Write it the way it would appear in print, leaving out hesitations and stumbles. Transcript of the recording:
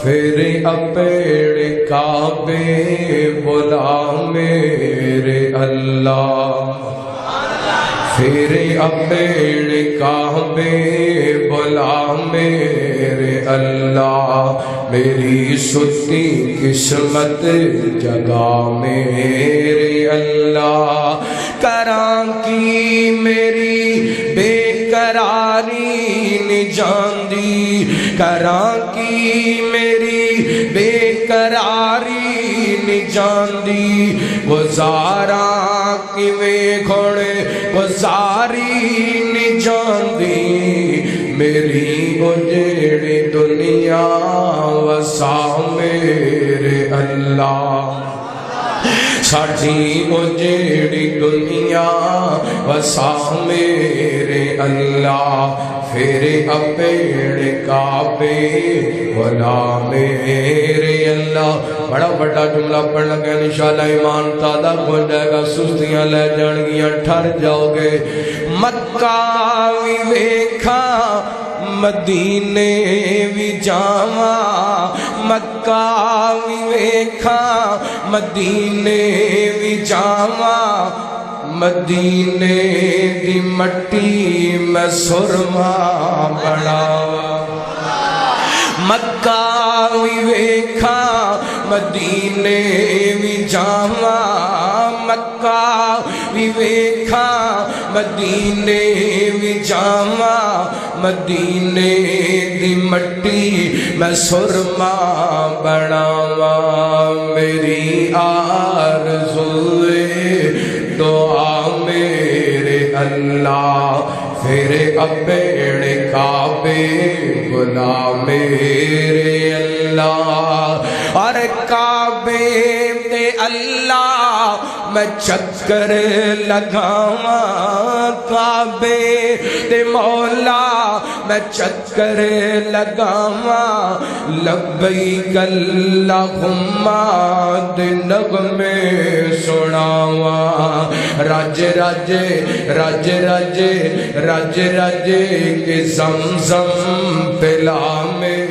پھر اپنے کعبے بلا میرے اللہ، پھر اپنے کعبے بلا میرے اللہ، میری ستی قسمت جگا میرے اللہ، کراں کی میری بے قراری نہیں جاندی، کراں کی میری بے قراری نہیں جاندی، گزارا کیویں گھوڑے گزاری نہیں جاندی، میری اجڑی دنیا وسا میرے اللہ، ساڈی اجڑی دنیا وسا میرے اللہ، پھر اپنے کعبے بلا میرے اللہ۔ بڑا بڑا جملہ پڑھ لگا، انشاءاللہ ایمان تازہ ہو جائے گا، سستیاں لے جان گیاں، ٹھر جاؤ گے۔ مکہ وی ویکھا مدینے وی جاواں، مکہ وی ویکھا مدینے وی جاواں، مدینے دی مٹی میں سرما بناواں، مکہ وی ویکھا مدینے وی جاواں، مکہ وی ویکھا مدینے وی جاواں، مدینے دی مٹی میں سرما بناواں، میری آرزو دعا میرے اللہ، پھر اپنے کعبے بلا میرے اللہ، اور کعبے دے اللہ میں چکر لگاواں، کعبے دے مولا میں چکر لگاواں، لبیک اللہم دے نغمے سناواں، رج رج رج رج رج رج کے زمزم پلا میں